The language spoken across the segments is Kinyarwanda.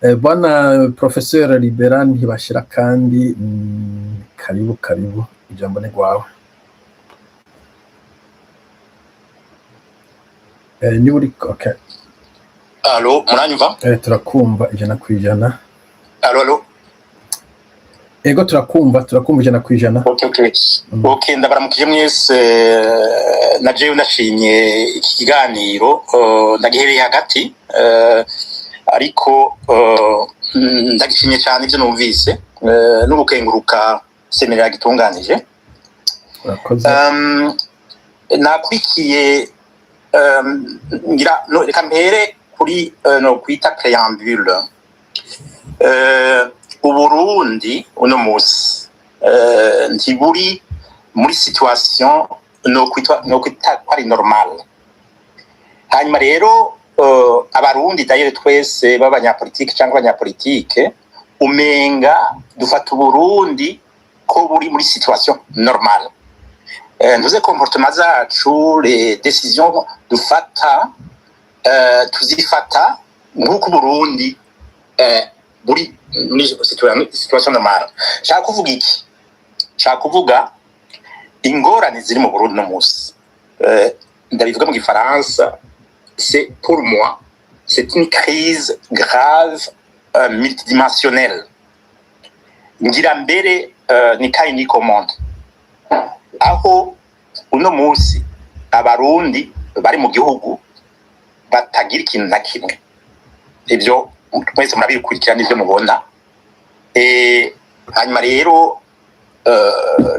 Bwana Professeur Libera Ntibashira kandi karibu ijambo ni rwawe. Ni uri okay. Allo, muranyumva? Turakumva 100%. Allo. Ego turakumva 100%. Okay, ndabaramukije mwese na jewe nashimye iki kiganiro ndagihereye hagati ariko ndagishimye cyane ibyo numvise n'ubukenguruka seminari yagitunganije. Nakurikiye ngira reka mpere kuri no kwita preambule. Uburundi uno musi ntiburi muri situation no kwita kwari normal. Hanyuma rero abarundi d'ailleurs twese b'abanyapolitike cyangwa abanyapolitike umenga dufata Uburundi ko buri muri situation normale. Ntuze comportement zacu, les décisions dufata tuzifata nk'uko Burundi buri muri situation normale. Shaka kuvuga iki? Shaka kuvuga ingorane ziri mu Burundi no musi. Ndabivuga mu Gifaransa, c'est pour moi, c'est une crise grave, multidimensionnelle. Ngira mbere ni kai ni commande. Aho uno musi abarundi bari mu gihugu batagira ikintu na kimwe. Ibyo mwese murabikurikirana ivyo mubona. Hanyuma rero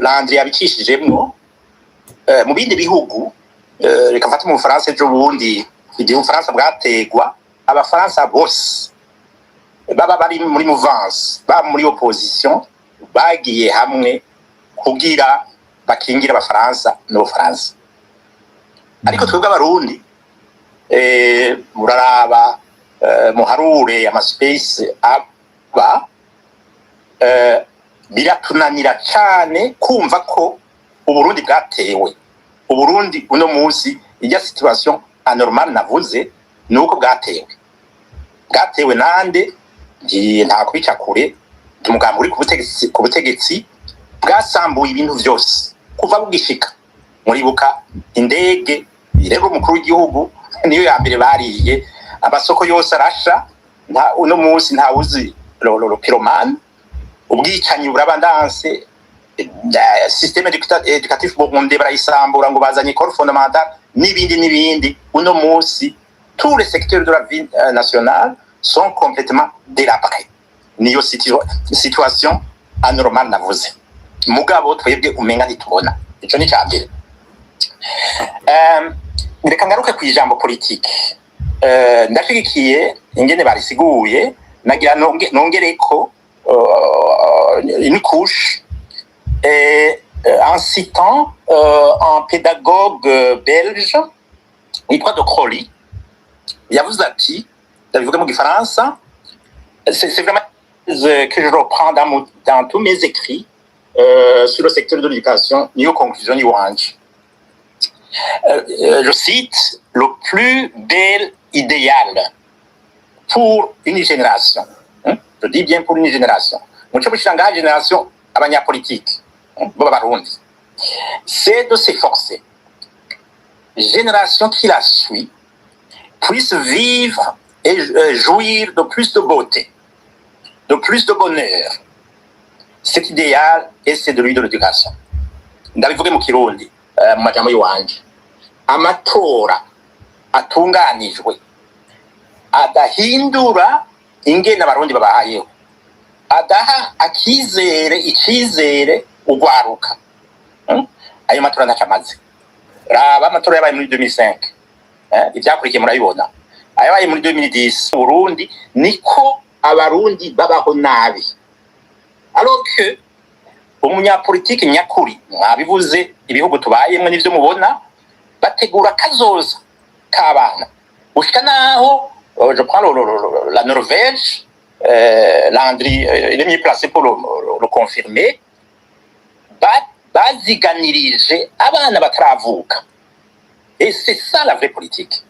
Landry yabikishijemwo mu bindi bihugu reka mfate mu Faransa ejo bundi igihe Ufaransa bwategwa abafaransa bose baba bari muri mouvance ba muri opposition bagiye hamwe kugira bakingira abafaransa n'Ubufaransa. Ariko twebwe abarundi muraraba muharure amaspace aba biratunanira cyane kumva ko Uburundi bwatewe. Uburundi uno musi ijya situation anormal navuze nuko bwatewe nande nta kwica kure umugambi uri ku butegetsi bwasambuye ibintu byose kuva bugishika muribuka indege irego umukuru w'igihugu niyo ya mbere bariye amasoko yose arasha uno musi nta uzi pyroman ubwicanyi burabandanse système éducatif burundais barayisambura ngo bazanye corps fondamental n'ibindi uno musi tous les secteurs de la vie nationale sont complètement délabrés. Niyo situation anormal navuze mugabo twebwe umenga ntitubona ico ni cyambere. Reka ngaruke ku ijambo politique. Ndashigikiye ingene barisiguye nagira nongereko une couche en citant un pédagogue belge witwa de Crowley yavuze ati ndabivuga mu Gifaransa, c'est vraiment que je reprends dans tous mes écrits sur le secteur de l'éducation niyo conclusion yiwanje. Je cite le plus bel idéal pour une génération. Je dis bien pour une génération. Mucho bushanga génération abanyapolitique b'abarundi. C'est de s'efforcer. Génération qui la suit puisse vivre et jouir de plus de beauté, de plus de bonheur. Cet idéal est celui de l'éducation. Ndabivuge mu Kirundi mu majambo yiwanje. Amatora atunganijwe adahindura ingene abarundi babayeho, adaha ikizere ugwaruka. Ayo matora ndacamaze. Raba amatora yabaye muri 2005. Ivyakurikiye murabibona. Ayabaye muri 2010 Burundi niko abarundi babaho nabi. Alors que umunyapolitike nyakuri mwabivuze ibihugu tubayemwe n'ivyo mubona bategura kazoza kabana. Ushika naho je prends la Norvège, Landry il est mieux placé pour le confirmer. Baziganirije abana bataravuka. Et c'est ça la vraie politique.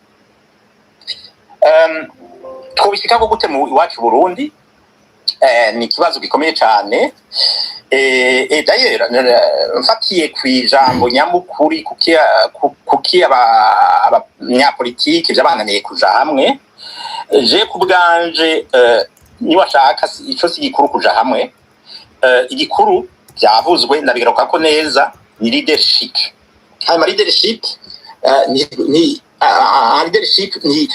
twobishikako gute mu iwacu Burundi ni ikibazo gikomeye cyane d'ailleurs mfatiye kwijambo nyamukuri kuki abanyapolitike byabananiye kuja hamwe je kubganje ni washaka ico sigikuru kuja hamwe igikuru byavuzwe ndabigaruka ko neza ni leadership hanyuma leadership leadership ni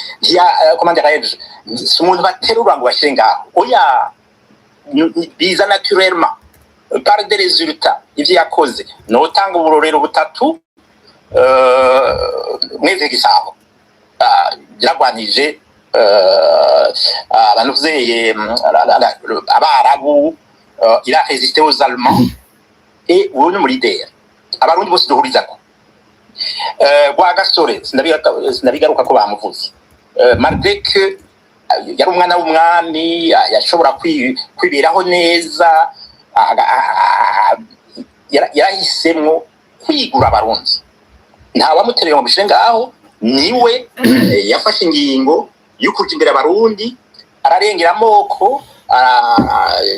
comment dirais-je si umuntu baterura ngo bashire ngaho oya biza naturellement par des résultats ivyo yakoze notanga uburorero butatu mweze gisabo yaragwanije abantu vzeye abarabu il a résisté aux Allemands et uwo ni leader abarundi bose duhurizako gwa gasore sinabigaruka ko bamuvuze malgré que yari umwana w'umwami yashobora kwibiraho neza yarahisemwo kwigura abarundi nta wamutereye ngo bishire ngaho niwe yafashe ingingo y'ukuja imbere abarundi ararengera amoko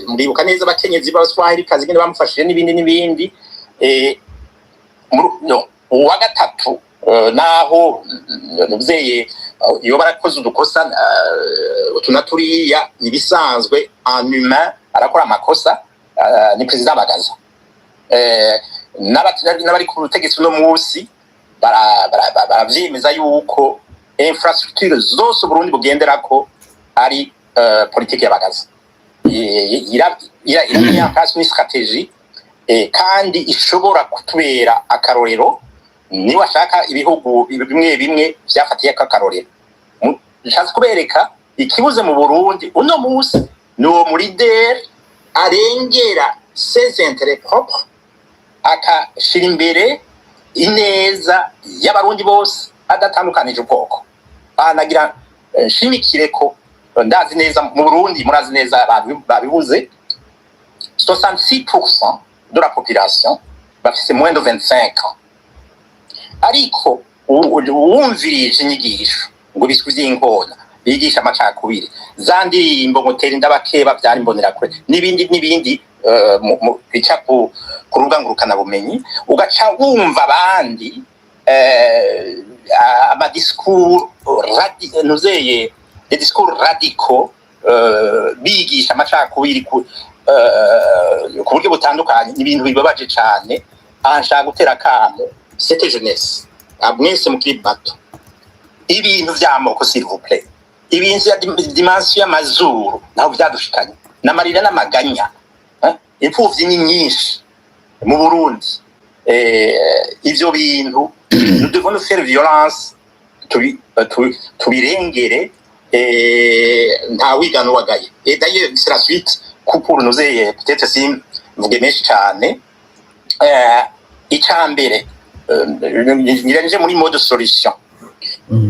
muribuka neza abakenyezi b'abaswahili kazi ngene bamufashije n'ibindi uwa gatatu naho nubzeye iyo barakoze udukosa tunaturiya nibisanzwe en humain arakora amakosa ni president Bagaza n'abari ku butegetsi no munsi baravyemeza yuko infrastructure zose Burundi bugenderako ari politique ya Bagaza ira kasi ni strategie kandi ishobora kutubera akarorero ni washaka ibihugu bimwe byafatiye akarorero nshatse kubereka ikibuze mu Burundi uno munsi no muri der arengera ses intérêts propres akashira imbere ineza y'abarundi bose adatandukanije ubwoko banagira shimikire ko ndazi neza mu Burundi murazi neza babibuze 66% de la population bafise moins de 25 ans ariko uwumvirije inyigisho ngo bisubize inkona bigisha amacakubiri za ndirimbo mutera indabakeba byari mbonera kure n'ibindi bica ku rubuga ngurukana bumenyi ugaca wumva abandi amadiscours nuzeye des discours radicaux bigisha amacakubiri ku buryo butandukanye n'ibintu bibabaje cyane anshaka gutera kamo cette jeunesse mwese mukiri bato ibintu vy'amoko s'il vous plaît ibintu ya dimension y'amazuru naho byadushikanye n'amarira n'amaganya impfuvyi ni nyinshi mu Burundi ivyo bintu nous devons nous faire violence tubirengere nta wigano wagaye et d'ailleurs c'est la suite pour nous peut-être si mvuge menshi cyane icambere niranje muri mode solution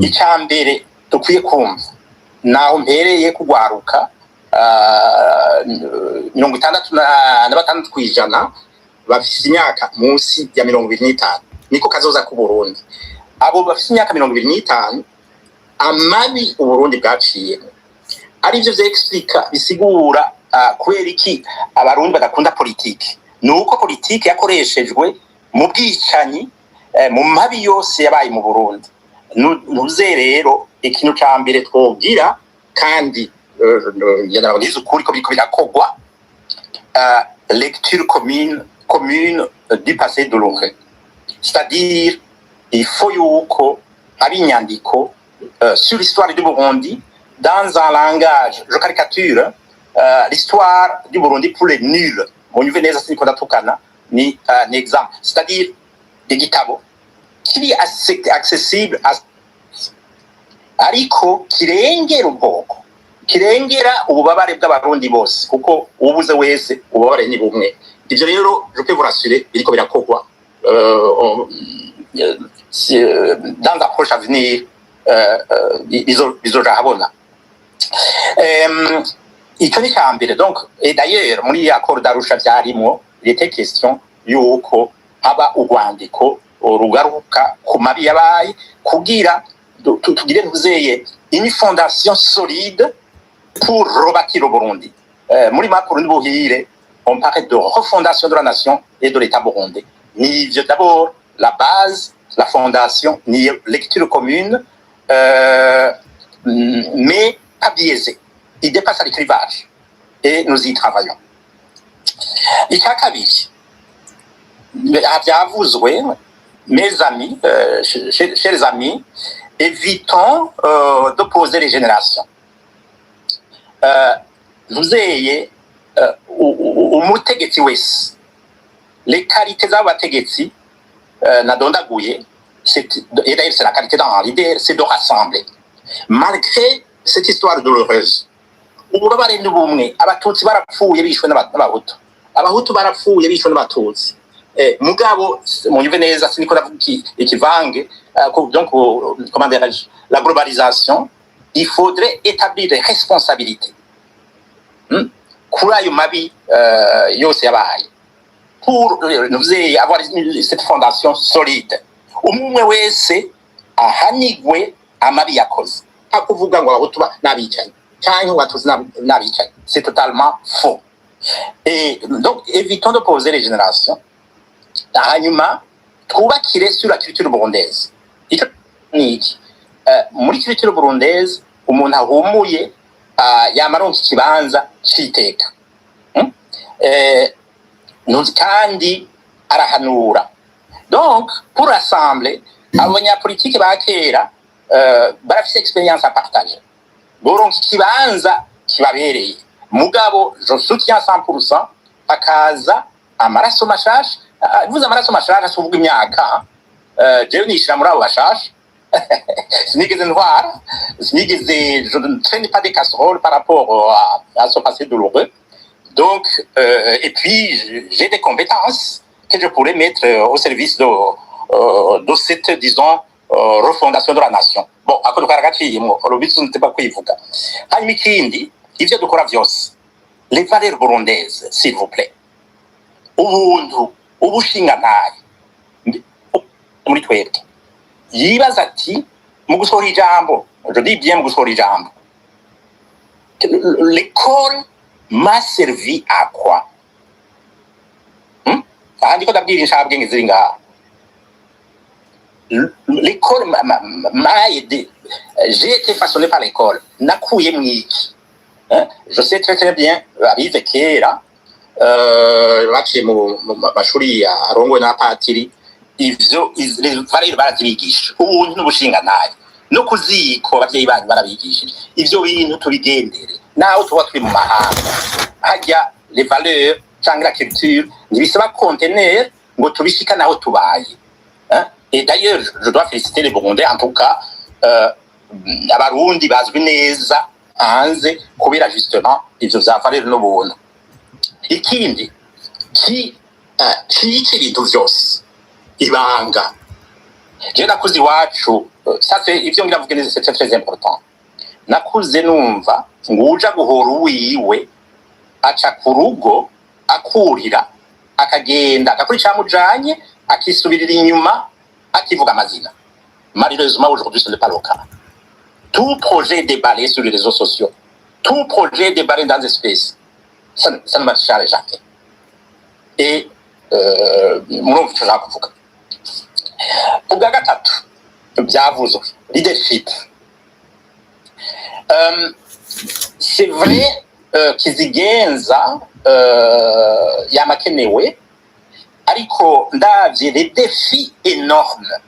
icambere dukwiye kumva naho mpereye kugwaruka 66 kwijana bafise imyaka munsi ya 25 niko kazoza ku Burundi abo bafise imyaka 25 amabi uburundi bwaciye ari byo explica bisigura kubera iki abarundi badakunda politike nuko politike yakoreshejwe mu bwicanyi mu mabi yose yabaye mu Burundi nuze rero ikintu cyambere twobwira kandi yanabagize ukuri ko biko birakogwa lecture commune du passé de l'autre c'est-à-dire il faut yuko abinyandiko sur l'histoire du Burundi dans un langage je caricature l'histoire du Burundi pour les nuls mu nveneza siniko ndatukana ni un exemple c'est-à-dire igitabo kiri accessible ariko kirengera ubwoko kirengera ububabare bw'abarundi bose kuko ubuze wese ububabare ni bumwe ivyo rero je peux vous rassurer biriko birakogwa dans la prochaine avenir bizoja habona icyo ni cyambere donc et d'ailleurs muri accord d'Arusha byarimo il était question yuko haba urwandiko rugaruka ku mabi yabaye kugira tugire ntuzeye une fondation solide pour rebâtir le Burundi. Muri makuru n'ubuhire, on parle de refondation de la nation et de l'État burundais. Ni d'abord la base, la fondation, ni lecture commune, mais pas biaisée. Il dépasse les clivages et nous y travaillons. Icya kabiri, byavuzwe, mes amis, chers amis, évitons d'opposer les générations. Vous ayez umutegetsi wese, les qualités z'abategetsi nadondaguye, et d'ailleurs c'est la qualité d'un leader, c'est de rassembler. Malgré cette histoire douloureuse, ububabare n'ubumwe, abatutsi barapfuye bishwe n'abahutu, abahutu barapfuye bishwe n'abatutsi. Mugabo, munyumve neza, siniko ndavuga ikivange, donc comment dirais-je, la globalisation, il faudrait établir des responsabilités. Kuri ayo mabi yose yabaye, pour nous avoir cette fondation solide. Umwe wese ahanigwe amabi yakoze, akuvuga ngo abahutu n'abicanyi cyangwa abatutsi n'abicanyi, c'est totalement faux. Et donc évitons de poser les générations. Hanyuma twubakire sur la culture burundaise. Icyo ni iki? Muri culture burundaise umuntu ahumuye yamaronka ikibanza cy'iteka, kandi arahanura. Donc pour rassembler abanyapolitiki ba kera barafise expérience à partager, boronka ikibanza kibabereye. Mugabo je soutiens 100% akaza amaraso mashasha. Vous amaraso mashasha suvuga imyaka, jewe nishira muri abo bashasha. Sinigeze ntwara, sinigeze, je ne traîne pas des casseroles par rapport à ce passé douloureux. Donc, et puis j'ai des compétences que je pourrais mettre au service de cette, disons, refondation de la nation. Bon, ako dukaragaciyemo, urubitsi nteba kwivuga. Hanyuma ikindi, ivyo dukora vyose, les valeurs burundaises, s'il vous plaît. Ubuntu, ubushingantahe muri twebwe. Yibaza ati mu gusohora ijambo, je dis bien mu gusohora ijambo, l'école m'a servi à quoi? Ahandi ko ndabwira inshabwenge ziri ngaha. L'école m'a aidé. J'ai été façonné par l'école. Nakuye mwiki. Je sais très bien, abize kera, baciye mu mashuri arongowe n'abapatiri, ivyo valeurs barazibigisha, ubuntu n'ubushingantahe no kuziko abavyeyi banyu barabigishije. Ivyo bintu tubigendere naho tuba turi mu mahanga. Hajya les valeurs cyangwa la culture ntibisaba conteneur ngo tubishika naho tubaye. Et d'ailleurs je dois féliciter les Burundais, en tout cas abarundi bazwi neza hanze kubera justement ivyo vya valeurs n'ubuntu. Ikindi kiyica ibintu vyose ibanga. Je nakuze iwacu, ça c'est ivyo ngira vuga neza, c'est très important. Nakuze numva nguja guhora uwiwe aca ku rugo akurira akagenda akakuri camujanye akisubirira inyuma akivuga amazina. Malheureusement aujourd'hui ce n'est pas le cas. Tout projet déballé sur les réseaux sociaux, tout projet déballé dans l'espace, ça ne marchera jamais. Et murumva ico nshaka kuvuga. Ubwa gatatu byavuzwe, leadership. C'est vrai kizigenza yamakenewe, ariko ndavye les défis énormes,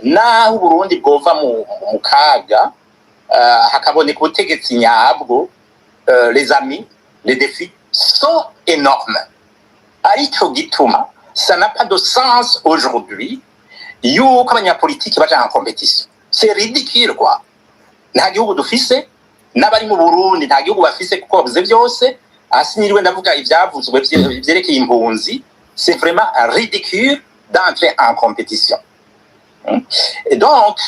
naho Burundi bwova mu kaga hakaboneka ubutegetsi nyabwo, les amis, les défis sont énormes. Ariko gituma ça n'a pas de sens aujourd'hui yuko abanyapolitiki baja en compétition. C'est ridicule quoi. Nta gihugu dufise, n'abari mu Burundi nta gihugu bafise kuko bavuze byose. Asiniriwe ndavuga ivyavuzwe vyerekeye impunzi, c'est vraiment ridicule d'entrer en compétition. Et donc,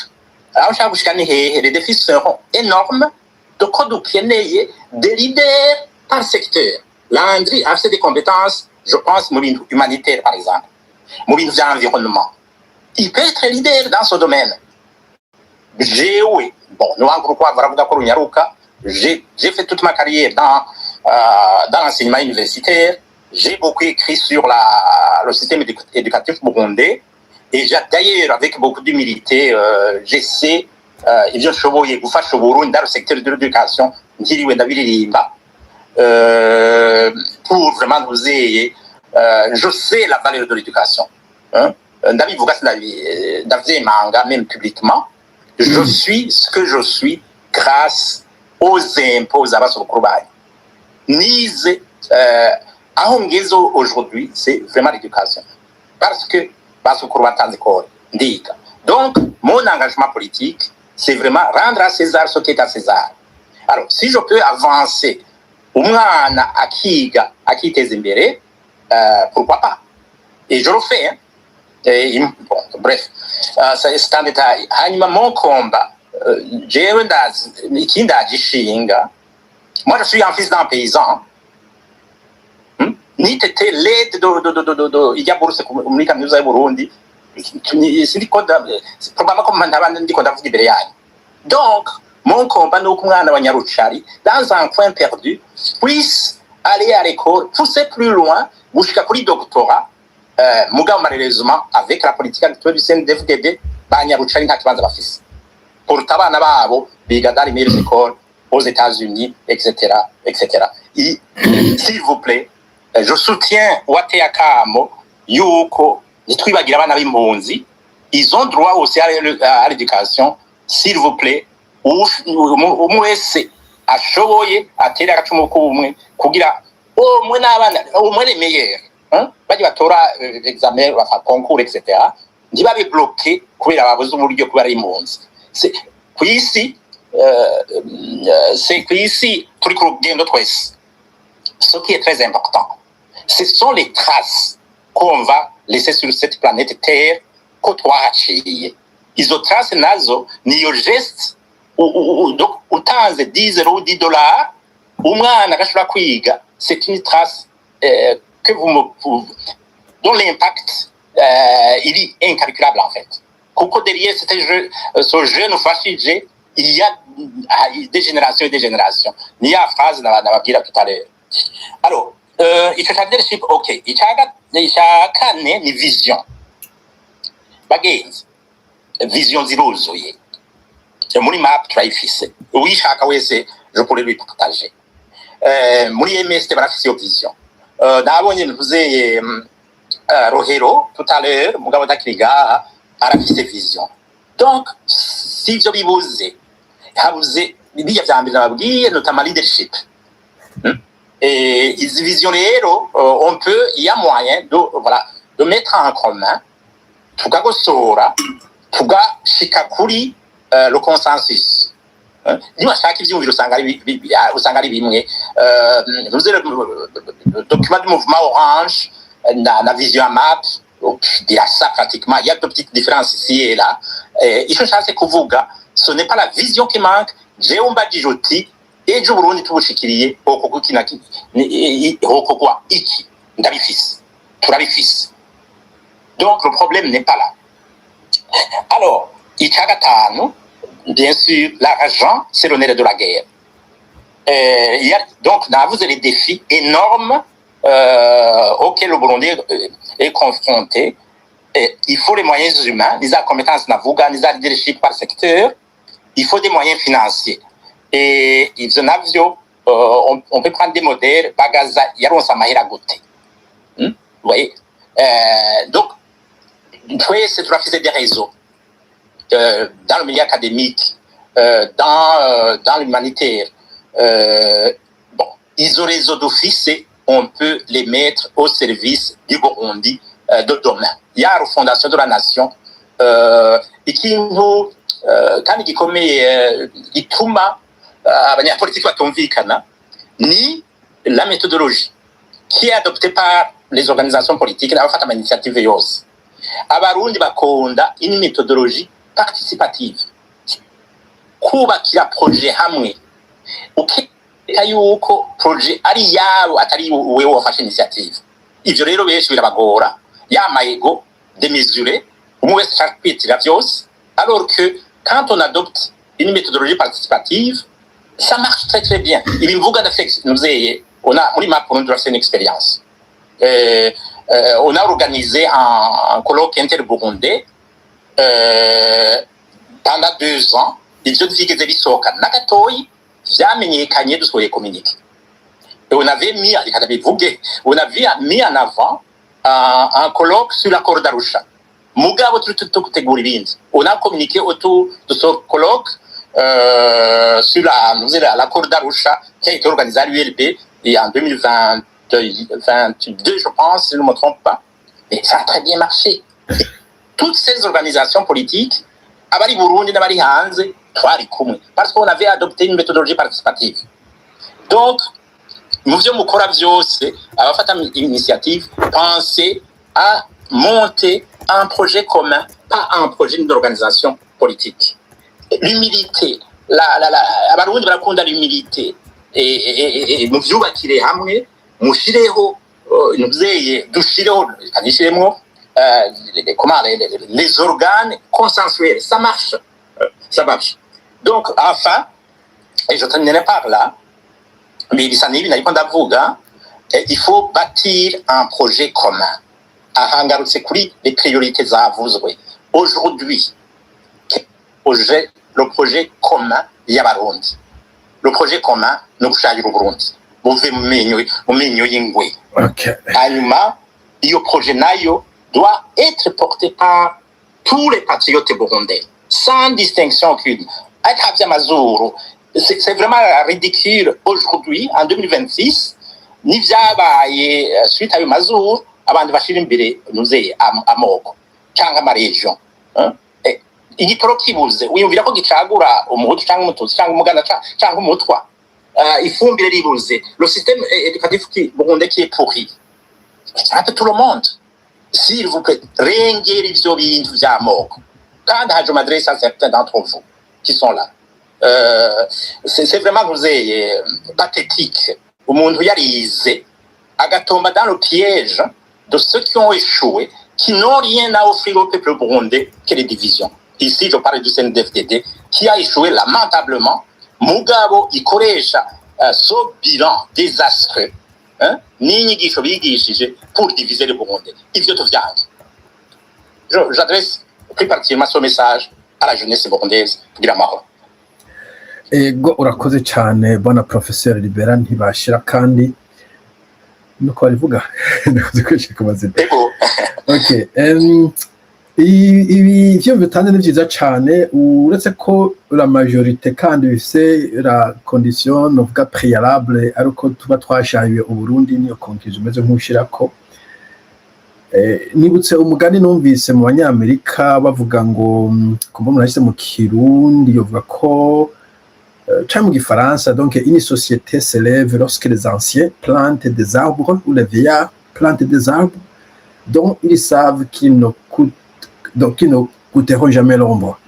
aho nshaka gushika ni hehe, les défis seront énormes, doko dukeneye des leaders par secteur. Landry a fait des compétences, je pense, mu bintu humanitaire par exemple, mu bintu vy'environnement. Il peut être leader dans ce domaine. Jewe, bon, nuwangu rukwavu aravuga ko runyaruka, j'ai fait toute ma carrière dans l'enseignement universitaire. J'ai beaucoup écrit sur le système éducatif burundais. Et d'ailleurs, avec beaucoup d'humilité, j'essaie ibyo nshoboye gufasha Burundi dans le secteur de l'éducation nkiriwe ndabiririmba pour vraiment nous aider. Je sais la valeur de l'éducation. Ndabivuga ndavyemanga même publiquement. Je suis ce que je suis grâce aux impôts z'abasokuru banyu. Nize aho ngeze aujourd'hui, c'est vraiment l'éducation. Parce que basokuru batanze kore ndiga. Donc, mon engagement politique, c'est vraiment rendre à César ce qui est à César. Alors, si je peux avancer, umwana akiga akiteza imbere, pourquoi pas? Et je le fais. Hein? Bon, bref, c'est un détail. Hanyuma mon combat, jewe ikindi agishinga, moi je suis un fils d'un paysan. Nitete l'aide ijya buruse muri kaminuza y'Uburundi. Donc, mon combat, nous, dans un coin perdu, puisse aller à l'école, pousser plus loin, jusqu'à le doctorat, malheureusement, avec la politique actuelle du CNDD-FDD, pour tabana babo, biga dans les meilleures écoles, aux États-Unis, etc., etc. S'il vous plaît, je soutiens Wateakamo, Yuko, ils ont droit aussi à l'éducation, s'il vous plaît. Umwese ashoboye atera agacumu kumwe kugira umwe n'abana umwe les meilleurs baje batora examen bafa concours etc. ntibabe bloqué kubera babuze uburyo kubera impunzi. C'est kwisi turi ku rugendo twese. Ce qui est très important, ce sont les traces qu'on va laisser sur cette planète Terre ko twahaciye. Izo traces nazo niyo geste donc utanze 10 € ou 10 $, umwana agashobora kwiga, c'est une trace que dont l'impact il est incalculable en fait. Kuko derrière ce jeune fâchige, il y a des générations et des générations. Ni ya phrase nababwira tout à l'heure. Alors, ico cha leadership, ok. Ica kane ni vision. Bagenzi, vision ziruzuye. Muri map turayifise. Uwishaka wese je pourrais lui partager. Muri MS barafise iyo vision. Nabonye mvuze Rohero tout à l'heure, mugabo dakiriga arafise vision. Donc, si ivyo bibuze, habuze biya vyambere nababwiye notamment leadership. Et izi vision rero, il y a moyen de mettre en commun, tukagosora, tugashika kuri le consensus. Niwashaka ivyumviro usanga ari bimwe. Vous avez le document du mouvement Orange, la vision map, il y a ça pratiquement, il y a de petites différences ici et là. Ico nshatse kuvuga, ce n'est pas la vision qui manque, jewe mbajije uti ejo Burundi tubushikiriye okoko kinaki okokwa iki ndabifise turabifise. Donc le problème n'est pas là. Alors, icyagatanu, bien sûr, l'argent, c'est le nerf de la guerre. Il y a donc vous avez les défis énormes auxquels le Burundi est confronté. Il faut les moyens humains, les compétences navuga, les leadership par secteur. Il faut des moyens financiers. Et ils en avion, on peut prendre des modèles, bagaza, yaronsa mahera gote. Vous voyez? Donc, c'est des réseaux. Dans le milieu académique, dans l'humanitaire, bon, ils ont réseau d'office et on peut les mettre au service du Burundi de demain. Il y a la fondation de la nation et qui nous kandi gikomeye gituma abanyapolitiki batumvikana ni la méthodologie qui est adoptée par les organisations politiques n'abafata ama initiative yose. Abarundi bakunda une méthodologie participative, kubakira projet hamwe, ukeka yuko projet ari yabo atari wewe wafashe initiative. Ivyo rero benshi birabagora, yamayego démesuré, umwe wese chakwitira vyose, alors que quand on adopte une méthodologie participative, Ça marche très très bien. Il y on a, pour nous, c'est une expérience. On a organisé un colloque inter-burundais pendant 2 ans. Ivyo vyigeze bisohoka na gatoyi vyamenyekanye dusohoye communiqué. Et on avait mis en avant un colloque sur l'accord d'Arusha. Mugabo tutegura ibindi. On a communiqué autour de ce colloque sur l'accord d'Arusha qui a été organisé à l'ULB et en 2022, je pense, si je ne me trompe pas. Et ça a très bien marché. Toutes ces organisations politiques, abari Burundi n'abari hanze, twari kumwe, parce qu'on avait adopté une méthodologie participative. Donc, mu vyo mukora byose, abafata initiative, pensez à monter un projet commun, pas un projet d'organisation politique. L'humilité, abarundi barakunda l'humilité, et mu vyubakire hamwe, mushireho, dushireho, kanishiremo, les organes consensuels, ça marche. Ça marche. Donc, enfin, et je terminerai par là, mais il faut bâtir un projet commun. C'est les priorités à vous. Aujourd'hui, le projet commun, il y a Barundi. Le projet commun, nous sommes au Burundi. Vous le projet doit être porté par tous les patriotes burundais, sans distinction aucune. C'est vraiment ridicule aujourd'hui, en 2026, suite à Mazur, avant de bashira imbere nuze amoko cyangwa amaregion. Igitoro kibuze wiyumvira ko gicagura umuhutu cyangwa umututsi cyangwa umuganda cyangwa umutwa. Ifumbire ribuze. Le système éducatif burundais qui est pourri. Un peu tout le monde. S'il vous plaît, rengeri ivyo bintu vy'amoko. Quand je m'adresse à certains d'entre vous qui sont là, c'est vraiment pathétique. Umuntu yarize agatomba dans le piège de ceux qui ont échoué, qui n'ont rien à offrir au peuple burundais que les divisions. Ici, je parle du CNDD-FDD, qui a échoué lamentablement. Mugabo ikoresha ce bilan désastreux, n'inyigisho bigishije pour diviser le Burundi. Ivyo tuvyanze. J'adresse plus particulièrement ce message à la jeunesse burundaise kugira amahoro. Ego urakoze cyane bwana Professeur Libera ntibashira kandi nuko barivuga ndakoze kwishika amazina. Ego. Okay. Ibi vyo bitanze ni byiza cyane uretse ko la majorité kandi bifise la condition novuga préalable ariko tuba twashaye uburundi niyo conclusion meze nk'ushirako nibutse umugani numvise mu banyamerika bavuga ngo kumva murashise mu Kirundi yovuga ko mu gifaransa donc une société s'élève lorsque les anciens plantent des arbres ou les vieillards plantent des arbres dont ils savent qu'ils ne coûteront jamais l'ombre.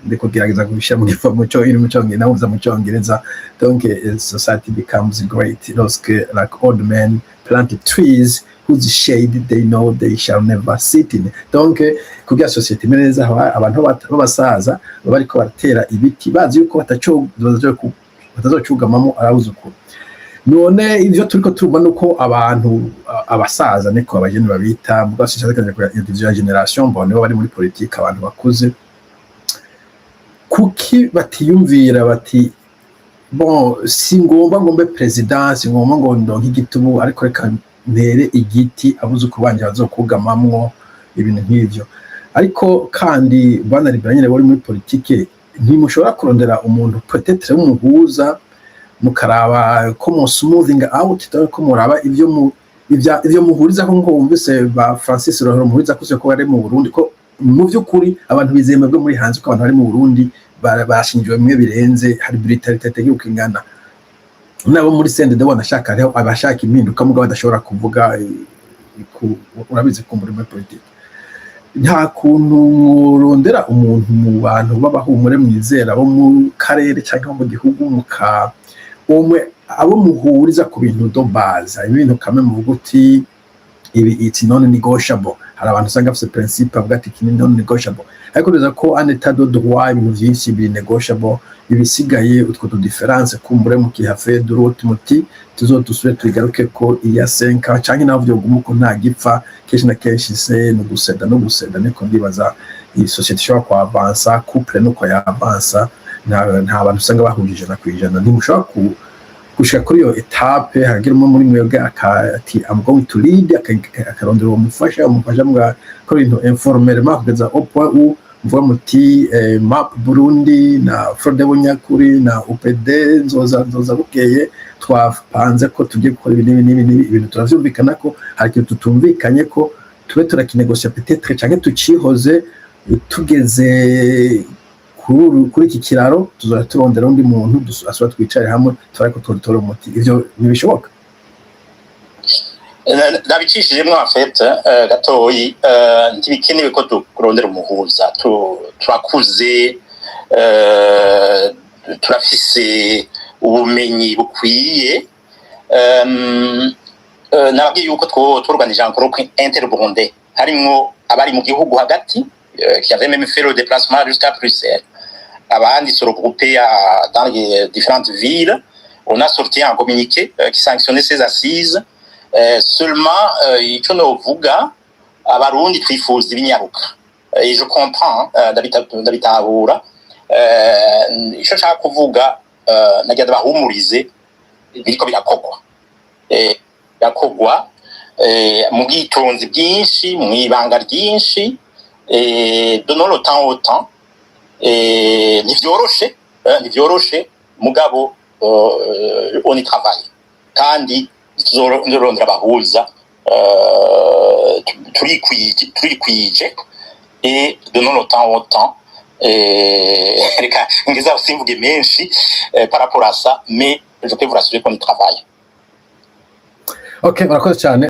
Donc society becomes great lorsque like old men plant trees whose shade they know they shall never sit in. Donc kugira society neza abantu babasaza bariko baratera ibiti bazi yuko batazocugamamo arawuzukuru. None ivyo turiko turumva nuko abantu abasaza niko abageni babita bwasishakaje ko ya generation mbone bari muri politique abantu bakuze kuki batiyumvira bati bon si ngombe president si ngomba ngo ndonke igitubu ariko reka ntere igiti abuzukuru banje bazokugamamwo ibintu nk'ivyo ariko kandi bana liberanyene bari muri politique ntimushobora kurondera umuntu peut-être umuhuza mukaraba ko smoothing out ko muraba ivyo muhuriza ko ngo wumvise ba Francis Rohero muhuriza ko bari mu Burundi ko mu by'ukuri abantu bizemebwe muri hanze ko abantu bari mu Burundi bashingiwe mwe birenze hari brutality y'uko ingana nabo muri CNDD banashaka rero abashaka impinduka mugabo badashobora kuvuga urabize ko muri politique nta kuntu murondera umuntu mu bantu babahumure mwizera bo mu karere cyangwa mu gihugu muka umwe abo muhuriza ku bintu do baza ibintu kamwe mu buguti ibi it's non negotiable hari abantu usanga bafite principe avuga ati kini non negotiable ariko biza ko en état de droit ibintu byinshi biri negotiable ibisigaye utwo difference kumbure mu kihafe droit muti tuzodusubire tugaruke ko iya 5 canke navyo gumuko nta gipfa kenshi na kenshi se no guseda niko ndibaza iyi societe ishobora kwa avansa couple no kwa avansa nta bantu usanga bahujije na kwijana ntimushobora gushika kuri iyo etape hagira muri mwebwe ati I'm going to lead akarondera umufasha mbwa ko ibintu informellement kugeza au point où mvuga muti map Burundi na Frode Bunyakuri na UPD nzoza bukeye twapanze ko tugiye gukora ibintu turavyumvikana ko hari ikintu tutumvikanye ko tube turakinegosia peut-être canke tucihoze tugeze kuri iki kiraro tuzora turondera undi muntu asubira twicare hamwe turako tutora umuti ivyo nibishoboka nabicishijemo en fait gatoyi ntibikenewe ko turondera umuhuza turakuze turafise ubumenyi bukwiye nababwiye yuko tworganije un groupe interburundais harimwo abari mu gihugu hagati qui avait même fait le déplacement jusqu'à Bruxelles abandi se regrouper dans les différentes villes. On a sorti un communiqué qui sanctionnait ces assises. Seulement, icyo novuga abarundi twifuza ibinyaruka. Et je comprends ndabitahura icyo nshaka kuvuga nagira bahumurize biriko birakogwa mu bwitonzi bwinshi mu ibanga ryinshi donnons le temps au temps ntivyoroshe mugabo on y travaille kandi tuzorondera abahuza turikwije et donnons le temps au temps reka ngeza usimvuge menshi par rapport à ça mais je peux vous rassurer qu'on y travaille. Ok, murakoze cyane.